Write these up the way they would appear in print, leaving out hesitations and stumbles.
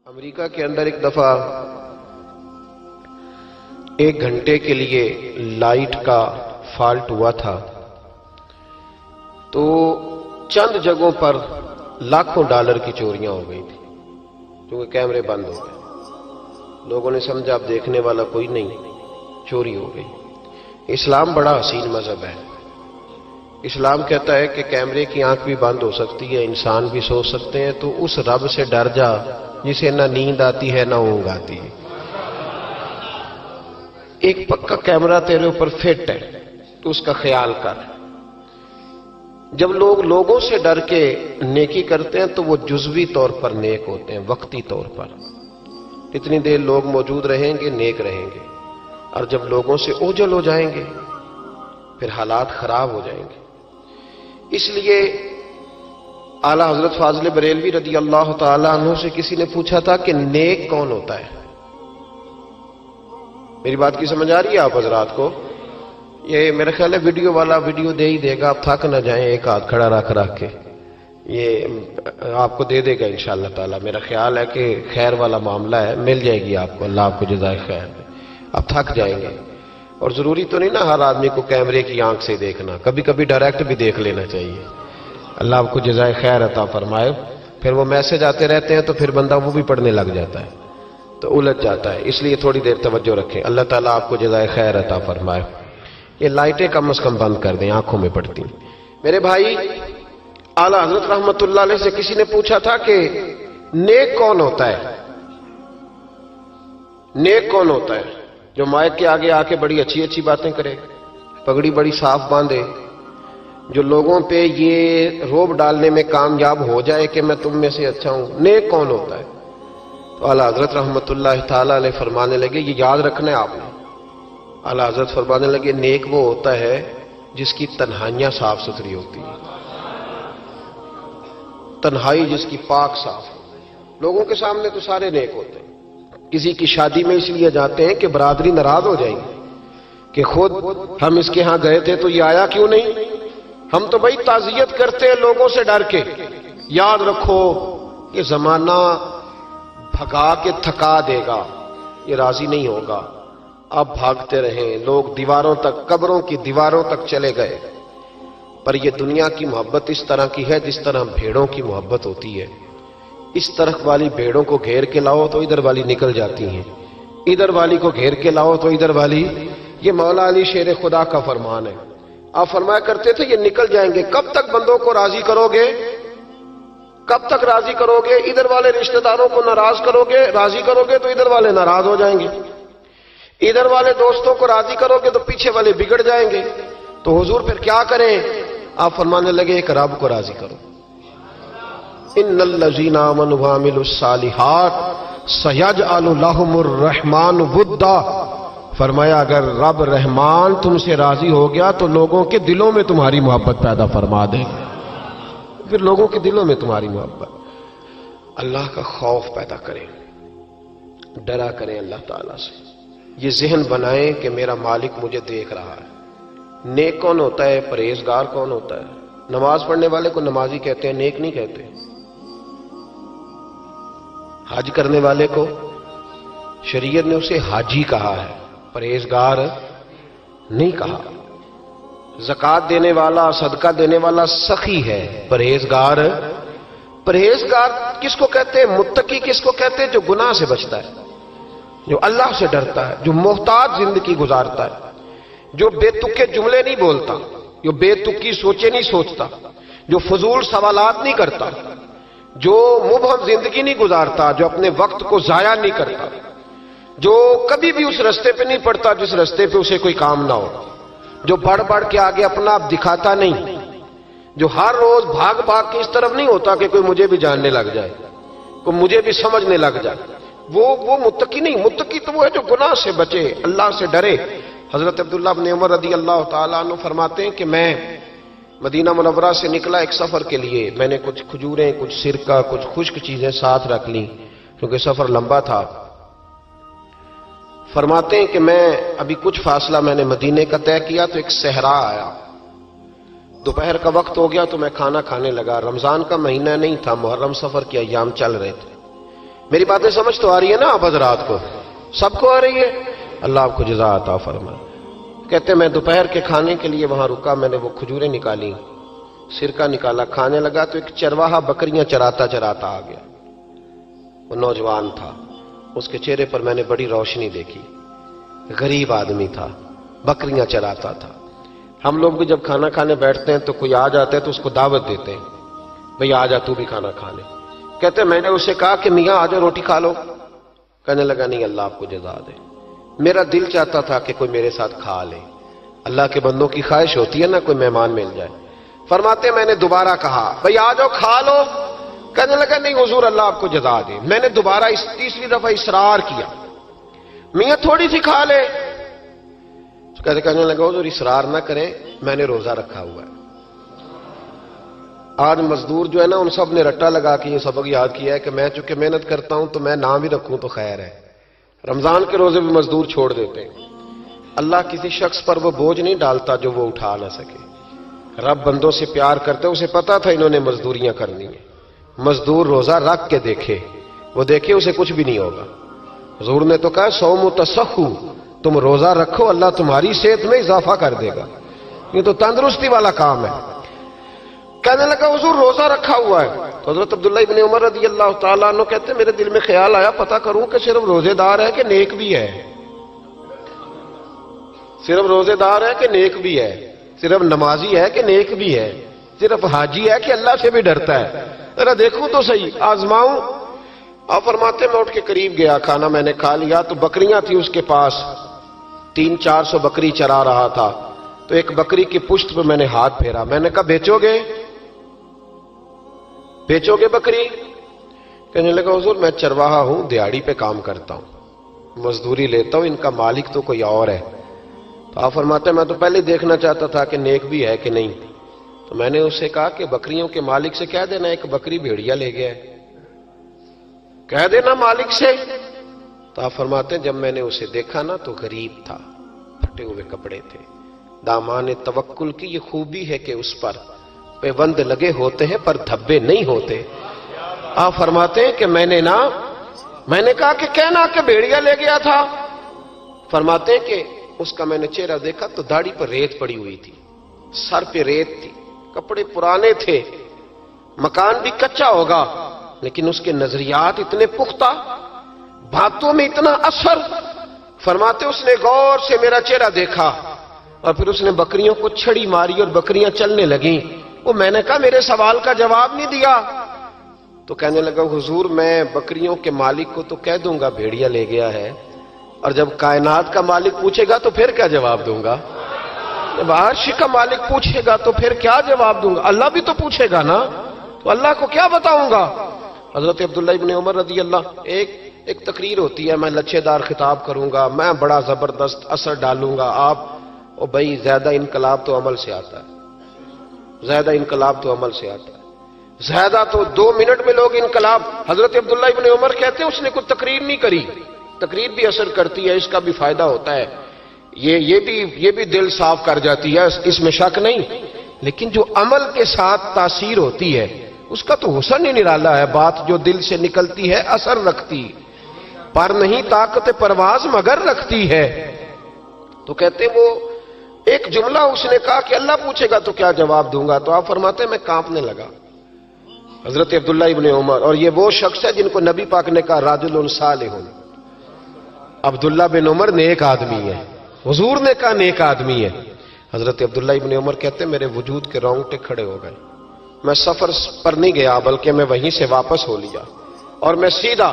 امریکہ کے اندر ایک دفعہ 1 گھنٹے کے لیے لائٹ کا فالٹ ہوا تھا، تو چند جگہوں پر لاکھوں ڈالر کی چوریاں ہو گئی تھی کیونکہ کیمرے بند ہو گئے۔ لوگوں نے سمجھا اب دیکھنے والا کوئی نہیں، چوری ہو گئی۔ اسلام بڑا حسین مذہب ہے۔ اسلام کہتا ہے کہ کیمرے کی آنکھ بھی بند ہو سکتی ہے، انسان بھی سو سکتے ہیں، تو اس رب سے ڈر جا جسے نہ نیند آتی ہے نہ اونگ آتی ہے۔ ایک پکا کیمرہ تیرے اوپر فٹ ہے تو اس کا خیال کر۔ جب لوگ لوگوں سے ڈر کے نیکی کرتے ہیں تو وہ جزوی طور پر نیک ہوتے ہیں، وقتی طور پر۔ اتنی دیر لوگ موجود رہیں گے نیک رہیں گے، اور جب لوگوں سے اوجھل ہو جائیں گے پھر حالات خراب ہو جائیں گے۔ اس لیے اعلیٰ حضرت فاضل بریلوی رضی اللہ تعالی عنہ سے کسی نے پوچھا تھا کہ نیک کون ہوتا ہے؟ میری بات کی سمجھ آ رہی ہے آپ حضرات کو؟ یہ میرا خیال ہے ویڈیو والا ویڈیو دے ہی دے گا، آپ تھک نہ جائیں، ایک ہاتھ کھڑا رکھ کے یہ آپ کو دے دے گا انشاءاللہ تعالی۔ میرا خیال ہے کہ خیر والا معاملہ ہے، مل جائے گی آپ کو، اللہ آپ کو جزائے خیر دے۔ آپ تھک جائیں گے، اور ضروری تو نہیں نا ہر آدمی کو کیمرے کی آنکھ سے دیکھنا، کبھی کبھی ڈائریکٹ بھی دیکھ لینا چاہیے۔ اللہ آپ کو جزائے خیر عطا فرمائے۔ پھر وہ میسج آتے رہتے ہیں تو پھر بندہ وہ بھی پڑھنے لگ جاتا ہے تو الجھ جاتا ہے، اس لیے تھوڑی دیر توجہ رکھیں۔ اللہ تعالیٰ آپ کو جزائے خیر عطا فرمائے۔ یہ لائٹیں کم از کم بند کر دیں، آنکھوں میں پڑتی ہیں۔ میرے بھائی، اعلیٰ حضرت رحمت اللہ علیہ سے کسی نے پوچھا تھا کہ نیک کون ہوتا ہے؟ نیک کون ہوتا ہے؟ جو مائک کے آگے آ کے بڑی اچھی اچھی باتیں کرے، پگڑی بڑی صاف باندھے، جو لوگوں پہ یہ روب ڈالنے میں کامیاب ہو جائے کہ میں تم میں سے اچھا ہوں۔ نیک کون ہوتا ہے؟ تو اعلیٰ حضرت رحمت اللہ تعالی علیہ فرمانے لگے، یہ یاد رکھنا ہے آپ نے۔ اعلیٰ حضرت فرمانے لگے، نیک وہ ہوتا ہے جس کی تنہائیاں صاف ستھری ہوتی ہیں، تنہائی جس کی پاک صاف ہو۔ لوگوں کے سامنے تو سارے نیک ہوتے ہیں، کسی کی شادی میں اس لیے جاتے ہیں کہ برادری ناراض ہو جائے گی کہ خود ہم اس کے ہاں گئے تھے تو یہ آیا کیوں نہیں؟ ہم تو بھائی تعزیت کرتے ہیں لوگوں سے ڈر کے۔ یاد رکھو یہ زمانہ بھگا کے تھکا دے گا، یہ راضی نہیں ہوگا۔ اب بھاگتے رہیں، لوگ دیواروں تک، قبروں کی دیواروں تک چلے گئے، پر یہ دنیا کی محبت اس طرح کی ہے جس طرح بھیڑوں کی محبت ہوتی ہے۔ اس طرف والی بھیڑوں کو گھیر کے لاؤ تو ادھر والی نکل جاتی ہیں، ادھر والی کو گھیر کے لاؤ تو ادھر والی۔ یہ مولا علی شیر خدا کا فرمان ہے۔ آپ فرمایا کرتے تھے یہ نکل جائیں گے۔ کب تک بندوں کو راضی کرو گے؟ کب تک راضی کرو گے؟ ادھر والے رشتہ داروں کو ناراض کرو گے، راضی کرو گے تو ادھر والے ناراض ہو جائیں گے، ادھر والے دوستوں کو راضی کرو گے تو پیچھے والے بگڑ جائیں گے۔ تو حضور پھر کیا کریں؟ آپ فرمانے لگے ایک رب کو راضی کرو۔ ان الذین آمنوا وعملوا الصالحات سیجعل لهم الرحمن ودا۔ فرمایا اگر رب رحمان تم سے راضی ہو گیا تو لوگوں کے دلوں میں تمہاری محبت پیدا فرما دے گا، پھر لوگوں کے دلوں میں تمہاری محبت۔ اللہ کا خوف پیدا کریں، ڈرا کریں اللہ تعالیٰ سے، یہ ذہن بنائیں کہ میرا مالک مجھے دیکھ رہا ہے۔ نیک کون ہوتا ہے؟ پرہیزگار کون ہوتا ہے؟ نماز پڑھنے والے کو نمازی کہتے ہیں، نیک نہیں کہتے۔ حج کرنے والے کو شریعت نے اسے حاجی کہا ہے، پرہیزگار نہیں کہا۔ زکوٰۃ دینے والا، صدقہ دینے والا سخی ہے، پرہیزگار۔ پرہیزگار کس کو کہتے ہیں؟ متقی کس کو کہتے ہیں؟ جو گناہ سے بچتا ہے، جو اللہ سے ڈرتا ہے، جو محتاط زندگی گزارتا ہے، جو بے تکے جملے نہیں بولتا، جو بے تکی سوچے نہیں سوچتا، جو فضول سوالات نہیں کرتا، جو مبہم زندگی نہیں گزارتا، جو اپنے وقت کو ضائع نہیں کرتا، جو کبھی بھی اس رستے پہ نہیں پڑتا جس رستے پہ اسے کوئی کام نہ ہو، جو بڑھ بڑھ کے آگے اپنا آپ دکھاتا نہیں، جو ہر روز بھاگ بھاگ کے اس طرف نہیں ہوتا کہ کوئی مجھے بھی جاننے لگ جائے، کوئی مجھے بھی سمجھنے لگ جائے، وہ متقی نہیں۔ متقی تو وہ ہے جو گناہ سے بچے، اللہ سے ڈرے۔ حضرت عبداللہ بن عمر رضی اللہ تعالیٰ عنہ فرماتے ہیں کہ میں مدینہ منورہ سے نکلا ایک سفر کے لیے، میں نے کچھ کھجوریں، کچھ سرکہ، کچھ خشک چیزیں ساتھ رکھ لیں کیونکہ سفر لمبا تھا۔ فرماتے ہیں کہ میں ابھی کچھ فاصلہ میں نے مدینے کا طے کیا تو ایک صحرا آیا، دوپہر کا وقت ہو گیا تو میں کھانا کھانے لگا۔ رمضان کا مہینہ نہیں تھا، محرم سفر کے ایام چل رہے تھے۔ میری باتیں سمجھ تو آ رہی ہے نا آپ حضرات کو؟ سب کو آ رہی ہے؟ اللہ آپ کو جزا عطا فرمائے۔ کہتے میں دوپہر کے کھانے کے لیے وہاں رکا، میں نے وہ کھجوریں نکالی، سرکہ نکالا، کھانے لگا تو ایک چرواہا بکریاں چراتا چراتا آ گیا۔ وہ نوجوان تھا، اس کے چہرے پر میں نے بڑی روشنی دیکھی، غریب آدمی تھا، بکریاں چراتا تھا۔ ہم لوگ بھی جب کھانا کھانے بیٹھتے ہیں تو کوئی آ جاتا ہے تو اس کو دعوت دیتے ہیں، بھئی آ جا تو بھی کھانا کھا لے۔ کہتے میں نے اسے کہا کہ میاں آ جا روٹی کھا لو۔ کہنے لگا نہیں، اللہ آپ کو جزا دے، میرا دل چاہتا تھا کہ کوئی میرے ساتھ کھا لے۔ اللہ کے بندوں کی خواہش ہوتی ہے نا کوئی مہمان مل جائے۔ فرماتے میں نے دوبارہ کہا بھئی آ جاؤ کھا لو۔ کہنے لگا نہیں حضور اللہ آپ کو جزا دے۔ میں نے دوبارہ تیسری دفعہ اصرار کیا، میاں تھوڑی سی کھا لے۔ کہنے لگا حضور اصرار نہ کریں، میں نے روزہ رکھا ہوا ہے۔ آج مزدور جو ہے نا ان سب نے رٹا لگا کے یہ سبق یاد کیا ہے کہ میں چونکہ محنت کرتا ہوں تو میں نہ بھی رکھوں تو خیر ہے۔ رمضان کے روزے بھی مزدور چھوڑ دیتے ہیں۔ اللہ کسی شخص پر وہ بوجھ نہیں ڈالتا جو وہ اٹھا نہ سکے۔ رب بندوں سے پیار کرتے، اسے پتا تھا انہوں نے مزدوریاں کرنی ہیں۔ مزدور روزہ رکھ کے دیکھے، وہ دیکھے اسے کچھ بھی نہیں ہوگا۔ حضور نے تو کہا صوم تصحو، تم روزہ رکھو اللہ تمہاری صحت میں اضافہ کر دے گا، یہ تو تندرستی والا کام ہے۔ کہنے لگا حضور روزہ رکھا ہوا ہے۔ تو حضرت عبداللہ ابن عمر رضی اللہ تعالیٰ عنہ کہتے ہیں میرے دل میں خیال آیا پتہ کروں کہ صرف روزے دار ہے کہ نیک بھی ہے، صرف روزے دار ہے کہ نیک بھی ہے، صرف نمازی ہے کہ نیک بھی ہے، صرف حاجی ہے کہ اللہ سے بھی ڈرتا ہے، ذرا دیکھوں تو صحیح، آزماؤں۔ آپ فرماتے میں اٹھ کے قریب گیا، کھانا میں نے کھا لیا تو بکریاں تھی اس کے پاس، 300-400 بکری چرا رہا تھا۔ تو ایک بکری کی پشت پہ میں نے ہاتھ پھیرا، میں نے کہا بیچو گے بکری؟ کہنے لگا حضور میں چرواہا ہوں، دیہاڑی پہ کام کرتا ہوں، مزدوری لیتا ہوں، ان کا مالک تو کوئی اور ہے۔ تو آپ فرماتے میں تو پہلے دیکھنا چاہتا تھا کہ نیک بھی ہے کہ نہیں۔ تو میں نے اسے کہا کہ بکریوں کے مالک سے کہہ دینا ایک بکری بھیڑیا لے گیا ہے، کہہ دینا مالک سے۔ تو آپ فرماتے ہیں جب میں نے اسے دیکھا نا تو غریب تھا، پھٹے ہوئے کپڑے تھے۔ دامان توکل کی یہ خوبی ہے کہ اس پر پیوند لگے ہوتے ہیں پر دھبے نہیں ہوتے۔ آپ فرماتے ہیں کہ میں نے کہا کہ کہنا کہ بھیڑیا لے گیا تھا۔ فرماتے ہیں کہ اس کا میں نے چہرہ دیکھا تو داڑھی پر ریت پڑی ہوئی تھی، سر پہ ریت تھی، کپڑے پرانے تھے، مکان بھی کچا ہوگا لیکن اس کے نظریات اتنے پختہ، باتوں میں اتنا اثر۔ فرماتے اس نے غور سے میرا چہرہ دیکھا اور پھر اس نے بکریوں کو چھڑی ماری اور بکریاں چلنے لگیں۔ وہ میں نے کہا میرے سوال کا جواب نہیں دیا۔ تو کہنے لگا حضور میں بکریوں کے مالک کو تو کہہ دوں گا بھیڑیا لے گیا ہے، اور جب کائنات کا مالک پوچھے گا تو پھر کیا جواب دوں گا؟ جب عرش کا مالک پوچھے گا تو پھر کیا جواب دوں گا؟ اللہ بھی تو پوچھے گا نا، تو اللہ کو کیا بتاؤں گا؟ حضرت عبداللہ ابن عمر رضی اللہ، ایک تقریر ہوتی ہے، میں لچھے دار خطاب کروں گا، میں بڑا زبردست اثر ڈالوں گا، آپ او بھائی زیادہ انقلاب تو عمل سے آتا ہے، زیادہ انقلاب تو عمل سے آتا ہے، زیادہ تو 2 منٹ میں لوگ انقلاب۔ حضرت عبداللہ ابن عمر کہتے ہیں اس نے کوئی تقریر نہیں کری، تقریر بھی اثر کرتی ہے، اس کا بھی فائدہ ہوتا ہے، یہ بھی دل صاف کر جاتی ہے، اس میں شک نہیں، لیکن جو عمل کے ساتھ تاثیر ہوتی ہے اس کا تو حسن ہی نرالا ہے۔ بات جو دل سے نکلتی ہے اثر رکھتی، پر نہیں طاقت پرواز مگر رکھتی ہے۔ تو کہتے وہ ایک جملہ اس نے کہا کہ اللہ پوچھے گا تو کیا جواب دوں گا؟ تو آپ فرماتے ہیں میں کانپنے لگا، حضرت عبداللہ ابن عمر، اور یہ وہ شخص ہے جن کو نبی پاک نے کہا راجل صالح، عبداللہ بن عمر نیک آدمی ہے، حضور نے کہا نیک آدمی ہے۔ حضرت عبداللہ ابن عمر کہتے ہیں میرے وجود کے رونگٹے کھڑے ہو گئے، میں سفر پر نہیں گیا بلکہ میں وہیں سے واپس ہو لیا اور میں سیدھا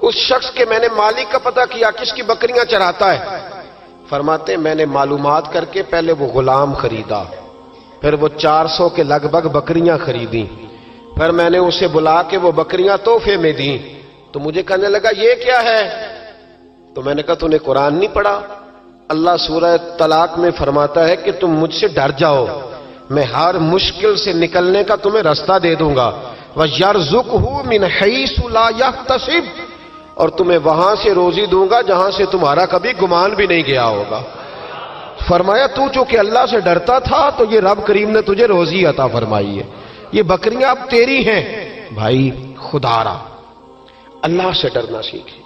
اس شخص کے میں نے مالک کا پتہ کیا کس کی بکریاں چراتا ہے۔ فرماتے ہیں میں نے معلومات کر کے پہلے وہ غلام خریدا، پھر وہ 400 کے لگ بھگ بکریاں خریدیں، پھر میں نے اسے بلا کے وہ بکریاں تحفے میں دیں۔ تو مجھے کہنے لگا یہ کیا ہے؟ تو میں نے کہا تو نے قرآن نہیں پڑھا؟ اللہ سورہ طلاق میں فرماتا ہے کہ تم مجھ سے ڈر جاؤ، میں ہر مشکل سے نکلنے کا تمہیں راستہ دے دوں گا، وَيَرْزُقْهُ مِنْ حَيْثُ لَا يَحْتَسِبُ، اور تمہیں وہاں سے روزی دوں گا جہاں سے تمہارا کبھی گمان بھی نہیں گیا ہوگا۔ فرمایا تو چونکہ اللہ سے ڈرتا تھا تو یہ رب کریم نے تجھے روزی عطا فرمائی ہے، یہ بکریاں اب تیری ہیں۔ بھائی خدا را اللہ سے ڈرنا سیکھیں،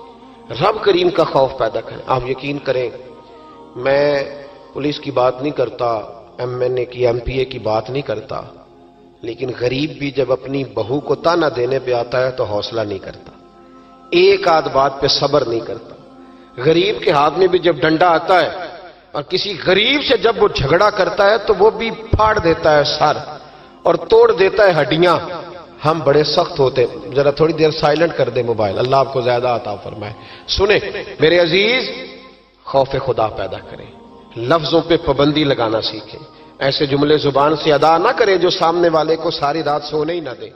رب کریم کا خوف پیدا کریں۔ آپ یقین کریں، میں پولیس کی بات نہیں کرتا، ایم این اے کی، ایم پی اے کی بات نہیں کرتا، لیکن غریب بھی جب اپنی بہو کو تانا دینے پہ آتا ہے تو حوصلہ نہیں کرتا، ایک آدھ بات پہ صبر نہیں کرتا۔ غریب کے ہاتھ میں بھی جب ڈنڈا آتا ہے اور کسی غریب سے جب وہ جھگڑا کرتا ہے تو وہ بھی پھاڑ دیتا ہے سر اور توڑ دیتا ہے ہڈیاں۔ ہم بڑے سخت ہوتے، ذرا تھوڑی دیر سائلنٹ کر دے موبائل، اللہ آپ کو زیادہ عطا فرمائے۔ سنیں میرے عزیز، خوف خدا پیدا کریں، لفظوں پہ پابندی لگانا سیکھیں، ایسے جملے زبان سے ادا نہ کریں جو سامنے والے کو ساری رات سونے ہی نہ دیں۔